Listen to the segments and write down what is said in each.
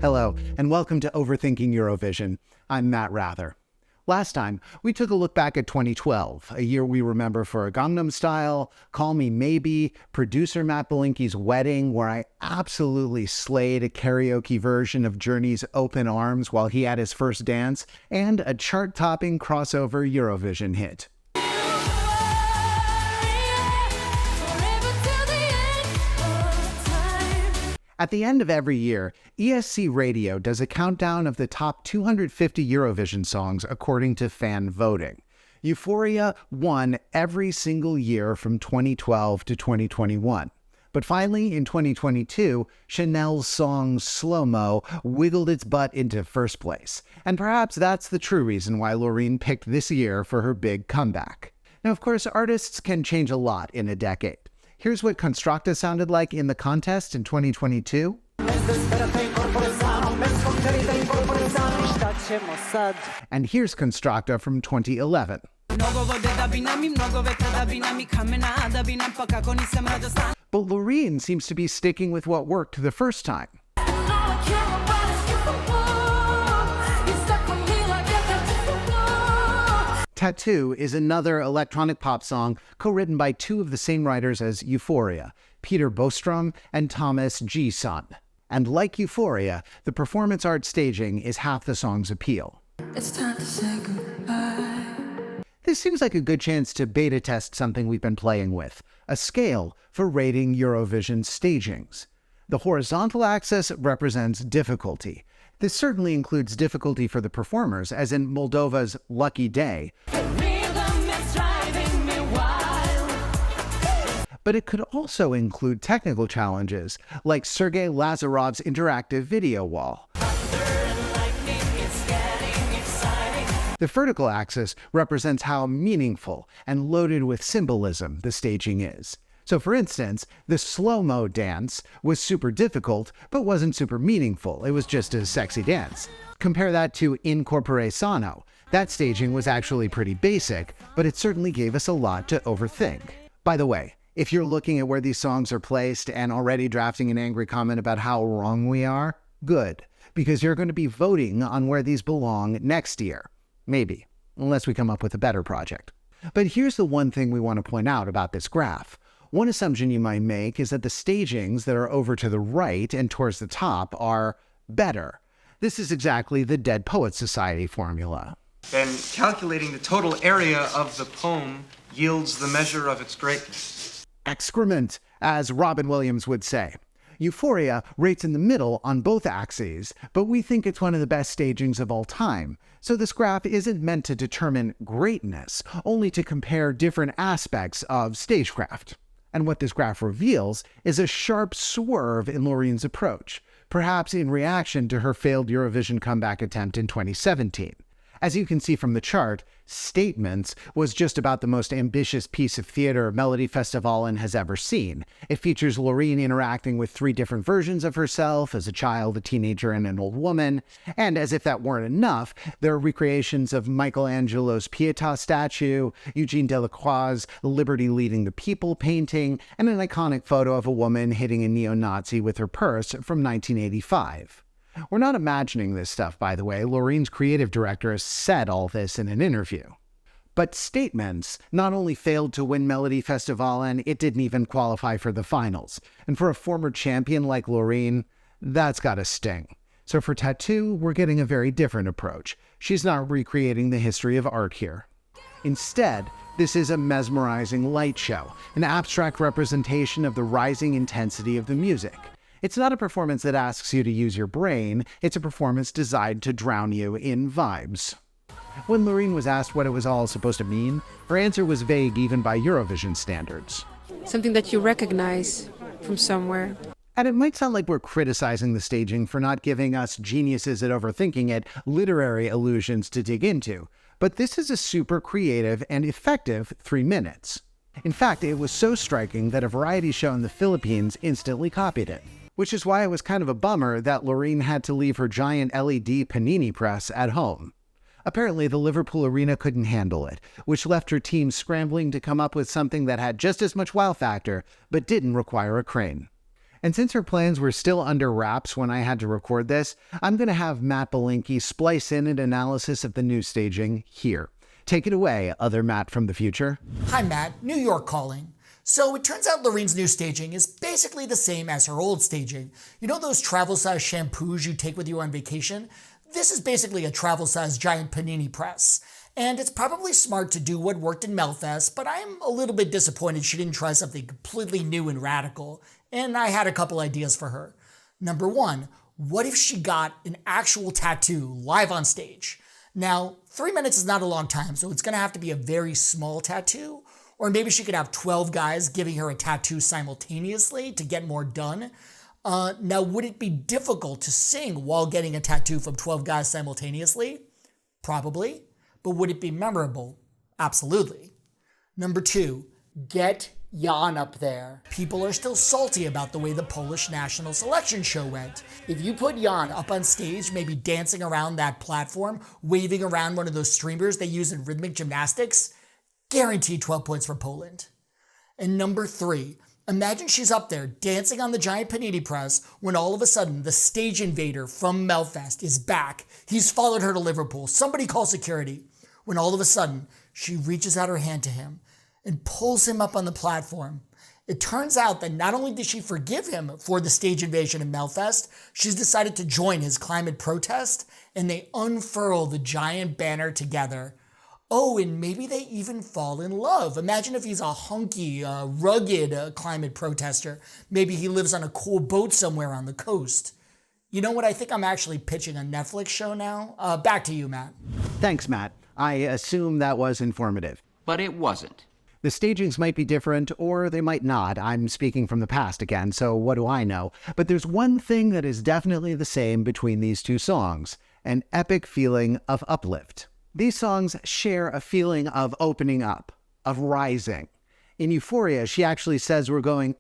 Hello, and welcome to Overthinking Eurovision. I'm Matt Rather. Last time, we took a look back at 2012, a year we remember for Gangnam Style, Call Me Maybe, producer Matt Belinkie's wedding, where I absolutely slayed a karaoke version of Journey's Open Arms while he had his first dance, and a chart-topping crossover Eurovision hit. At the end of every year, ESC Radio does a countdown of the top 250 Eurovision songs according to fan voting. Euphoria won every single year from 2012 to 2021. But finally, in 2022, Chanel's song Slow Mo wiggled its butt into first place. And perhaps that's the true reason why Loreen picked this year for her big comeback. Now, of course, artists can change a lot in a decade. Here's what Constructa sounded like in the contest in 2022. And here's Constructa from 2011. But Loreen seems to be sticking with what worked the first time. Tattoo is another electronic pop song co-written by two of the same writers as Euphoria, Peter Bostrom and Thomas G. Sun. And like Euphoria, the performance art staging is half the song's appeal. It's time to say goodbye. This seems like a good chance to beta test something we've been playing with, a scale for rating Eurovision stagings. The horizontal axis represents difficulty. This certainly includes difficulty for the performers, as in Moldova's Lucky Day. But it could also include technical challenges, like Sergei Lazarov's interactive video wall. The vertical axis represents how meaningful and loaded with symbolism the staging is. So for instance, the slow-mo dance was super difficult, but wasn't super meaningful. It was just a sexy dance. Compare that to In Corpore Sano. That staging was actually pretty basic, but it certainly gave us a lot to overthink. By the way, if you're looking at where these songs are placed and already drafting an angry comment about how wrong we are, good, because you're going to be voting on where these belong next year. Maybe, unless we come up with a better project. But here's the one thing we want to point out about this graph. One assumption you might make is that the stagings that are over to the right and towards the top are better. This is exactly the Dead Poets Society formula. Then calculating the total area of the poem yields the measure of its greatness. Excrement, as Robin Williams would say. Euphoria rates in the middle on both axes, but we think it's one of the best stagings of all time. So this graph isn't meant to determine greatness, only to compare different aspects of stagecraft. And what this graph reveals is a sharp swerve in Loreen's approach, perhaps in reaction to her failed Eurovision comeback attempt in 2017. As you can see from the chart, Statements was just about the most ambitious piece of theater Melodifestivalen has ever seen. It features Loreen interacting with three different versions of herself as a child, a teenager, and an old woman. And as if that weren't enough, there are recreations of Michelangelo's Pietà statue, Eugene Delacroix's Liberty Leading the People painting, and an iconic photo of a woman hitting a neo-Nazi with her purse from 1985. We're not imagining this stuff, by the way. Loreen's creative director has said all this in an interview. But Statements not only failed to win Melodifestivalen, it didn't even qualify for the finals. And for a former champion like Loreen, that's gotta sting. So for Tattoo, we're getting a very different approach. She's not recreating the history of art here. Instead, this is a mesmerizing light show, an abstract representation of the rising intensity of the music. It's not a performance that asks you to use your brain, it's a performance designed to drown you in vibes. When Loreen was asked what it was all supposed to mean, her answer was vague even by Eurovision standards. Something that you recognize from somewhere. And it might sound like we're criticizing the staging for not giving us geniuses at Overthinking It literary allusions to dig into, but this is a super creative and effective 3 minutes. In fact, it was so striking that a variety show in the Philippines instantly copied it. Which is why it was kind of a bummer that Loreen had to leave her giant LED panini press at home. Apparently, the Liverpool arena couldn't handle it, which left her team scrambling to come up with something that had just as much wow factor, but didn't require a crane. And since her plans were still under wraps when I had to record this, I'm going to have Matt Belinkie splice in an analysis of the new staging here. Take it away, other Matt from the future. Hi Matt, New York calling. So it turns out Loreen's new staging is basically the same as her old staging. You know those travel-size shampoos you take with you on vacation? This is basically a travel-size giant panini press. And it's probably smart to do what worked in Melfest, but I'm a little bit disappointed she didn't try something completely new and radical. And I had a couple ideas for her. Number one, what if she got an actual tattoo live on stage? Now, 3 minutes is not a long time, so it's gonna have to be a very small tattoo. Or maybe she could have 12 guys giving her a tattoo simultaneously to get more done. Now, would it be difficult to sing while getting a tattoo from 12 guys simultaneously? Probably. But would it be memorable? Absolutely. Number two, get Jan up there. People are still salty about the way the Polish national selection show went. If you put Jan up on stage, maybe dancing around that platform, waving around one of those streamers they use in rhythmic gymnastics, guaranteed 12 points for Poland. And number three, imagine she's up there dancing on the giant panini press when all of a sudden the stage invader from Melfest is back. He's followed her to Liverpool. Somebody call security. When all of a sudden she reaches out her hand to him and pulls him up on the platform. It turns out that not only did she forgive him for the stage invasion in Melfest, she's decided to join his climate protest, and they unfurl the giant banner together. Oh, and maybe they even fall in love. Imagine if he's a hunky, rugged climate protester. Maybe he lives on a cool boat somewhere on the coast. You know what? I think I'm actually pitching a Netflix show now. Back to you, Matt. Thanks, Matt. I assume that was informative. But it wasn't. The stagings might be different, or they might not. I'm speaking from the past again, so what do I know? But there's one thing that is definitely the same between these two songs: an epic feeling of uplift. These songs share a feeling of opening up, of rising. In Euphoria, she actually says we're going...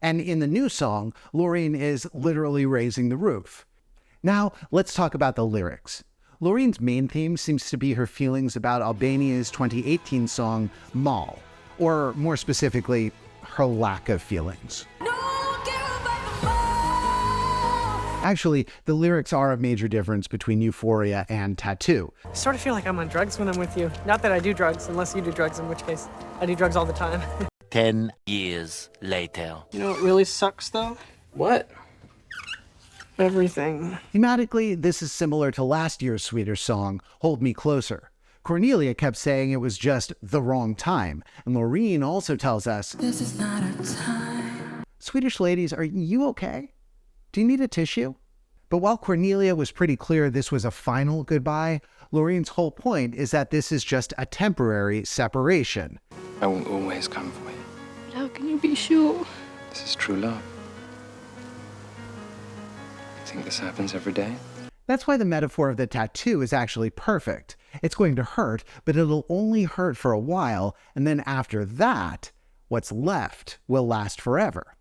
And in the new song, Loreen is literally raising the roof. Now, let's talk about the lyrics. Loreen's main theme seems to be her feelings about Albania's 2018 song, Mal, or more specifically, her lack of feelings. Actually, the lyrics are a major difference between Euphoria and Tattoo. I sort of feel like I'm on drugs when I'm with you. Not that I do drugs, unless you do drugs, in which case I do drugs all the time. 10 years later. You know what really sucks, though? What? Everything. Thematically, this is similar to last year's Swedish song, Hold Me Closer. Cornelia kept saying it was just the wrong time, and Loreen also tells us, this is not a time. Swedish ladies, are you okay? Do you need a tissue? But while Cornelia was pretty clear this was a final goodbye, Loreen's whole point is that this is just a temporary separation. I will always come for you. But how can you be sure? This is true love. Think this happens every day? That's why the metaphor of the tattoo is actually perfect. It's going to hurt, but it'll only hurt for a while, and then after that, what's left will last forever.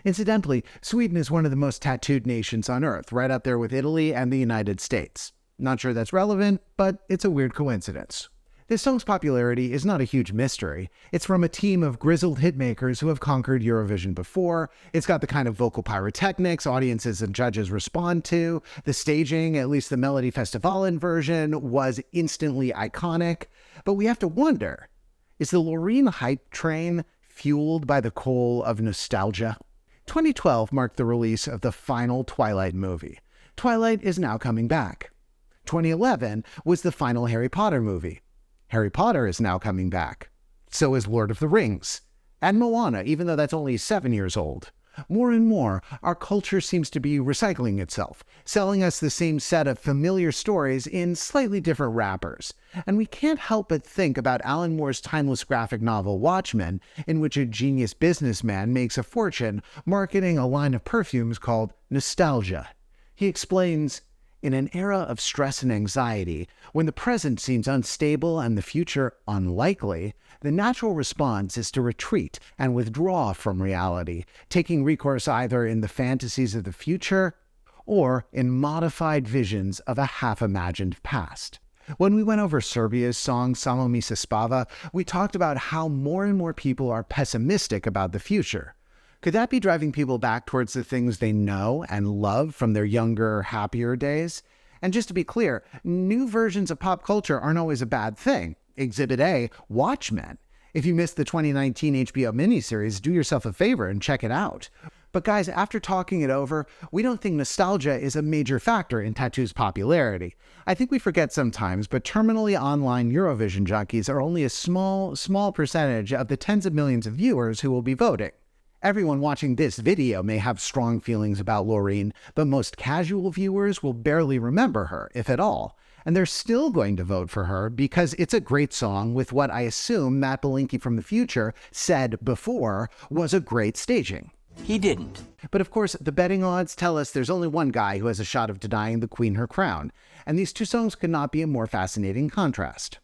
Incidentally, Sweden is one of the most tattooed nations on Earth, right up there with Italy and the United States. Not sure that's relevant, but it's a weird coincidence. This song's popularity is not a huge mystery. It's from a team of grizzled hitmakers who have conquered Eurovision before. It's got the kind of vocal pyrotechnics audiences and judges respond to. The staging, at least the Melody Festivalen version, was instantly iconic. But we have to wonder, is the Loreen hype train fueled by the coal of nostalgia? 2012 marked the release of the final Twilight movie. Twilight is now coming back. 2011 was the final Harry Potter movie. Harry Potter is now coming back. So is Lord of the Rings. And Moana, even though that's only 7 years old. More and more, our culture seems to be recycling itself, selling us the same set of familiar stories in slightly different wrappers. And we can't help but think about Alan Moore's timeless graphic novel Watchmen, in which a genius businessman makes a fortune marketing a line of perfumes called Nostalgia. He explains, in an era of stress and anxiety, when the present seems unstable and the future unlikely, the natural response is to retreat and withdraw from reality, taking recourse either in the fantasies of the future or in modified visions of a half-imagined past. When we went over Serbia's song Samo mi se spava, we talked about how more and more people are pessimistic about the future. Could that be driving people back towards the things they know and love from their younger, happier days? And just to be clear, new versions of pop culture aren't always a bad thing. Exhibit A, Watchmen. If you missed the 2019 HBO miniseries, do yourself a favor and check it out. But guys, after talking it over, we don't think nostalgia is a major factor in Tattoo's popularity. I think we forget sometimes, but terminally online Eurovision junkies are only a small percentage of the tens of millions of viewers who will be voting. Everyone watching this video may have strong feelings about Loreen, but most casual viewers will barely remember her, if at all. And they're still going to vote for her because it's a great song with what I assume Matt Belinkie from the future said before was a great staging. He didn't. But of course, the betting odds tell us there's only one guy who has a shot of denying the Queen her crown, and these two songs could not be a more fascinating contrast.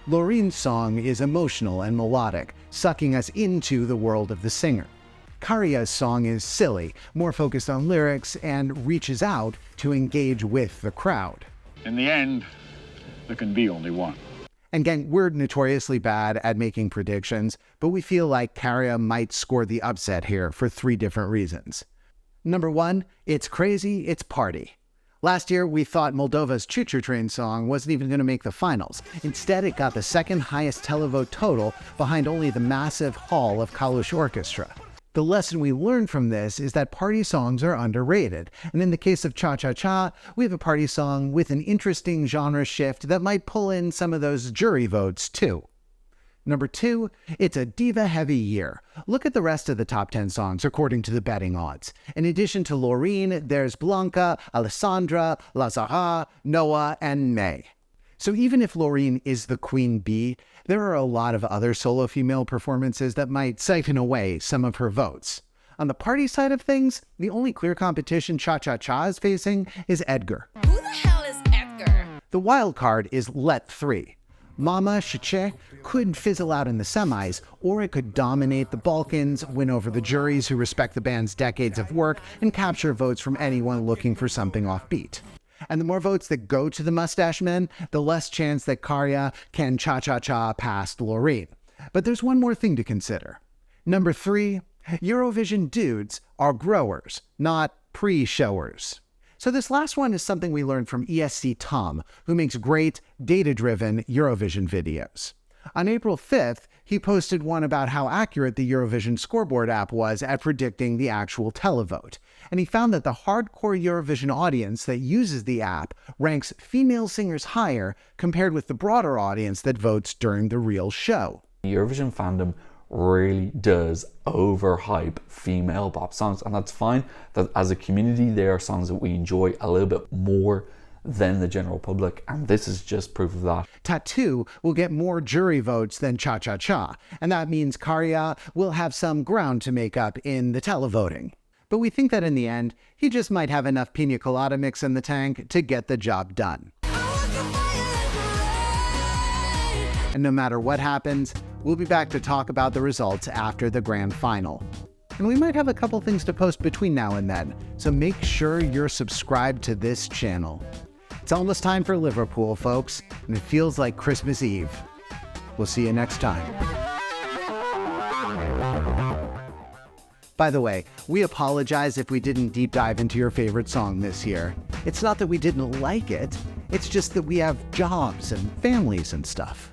Loreen's song is emotional and melodic, sucking us into the world of the singer. Karia's song is silly, more focused on lyrics, and reaches out to engage with the crowd. In the end, there can be only one. And gang, we're notoriously bad at making predictions, but we feel like Karia might score the upset here for 3 different reasons. Number 1, it's crazy, it's party. Last year, we thought Moldova's Choo Choo Train song wasn't even going to make the finals. Instead, it got the second highest televote total behind only the massive Hall of Kalush Orchestra. The lesson we learned from this is that party songs are underrated, and in the case of Cha Cha Cha, we have a party song with an interesting genre shift that might pull in some of those jury votes too. Number 2, it's a diva-heavy year. Look at the rest of the top 10 songs according to the betting odds. In addition to Loreen, there's Blanca, Alessandra, Lazara, Noah, and May. So even if Loreen is the queen bee, there are a lot of other solo female performances that might siphon away some of her votes. On the party side of things, the only clear competition Cha Cha Cha is facing is Edgar. Who the hell is Edgar? The wild card is Let 3. Mama Chiche could fizzle out in the semis, or it could dominate the Balkans, win over the juries who respect the band's decades of work, and capture votes from anyone looking for something offbeat. And the more votes that go to the Mustache Men, the less chance that Karia can cha-cha-cha past Loreen. But there's one more thing to consider. Number 3, Eurovision dudes are growers, not pre-showers. So this last one is something we learned from ESC Tom, who makes great, data-driven Eurovision videos. On April 5th, he posted one about how accurate the Eurovision scoreboard app was at predicting the actual televote. And he found that the hardcore Eurovision audience that uses the app ranks female singers higher compared with the broader audience that votes during the real show. Eurovision fandom really does overhype female pop songs, and that's fine. That as a community, they are songs that we enjoy a little bit more than the general public, and this is just proof of that. Tattoo will get more jury votes than Cha Cha Cha, and that means Karia will have some ground to make up in the televoting. But we think that in the end, he just might have enough pina colada mix in the tank to get the job done. And no matter what happens, we'll be back to talk about the results after the grand final. And we might have a couple things to post between now and then, so make sure you're subscribed to this channel. It's almost time for Liverpool, folks, and it feels like Christmas Eve. We'll see you next time. By the way, we apologize if we didn't deep dive into your favorite song this year. It's not that we didn't like it, it's just that we have jobs and families and stuff.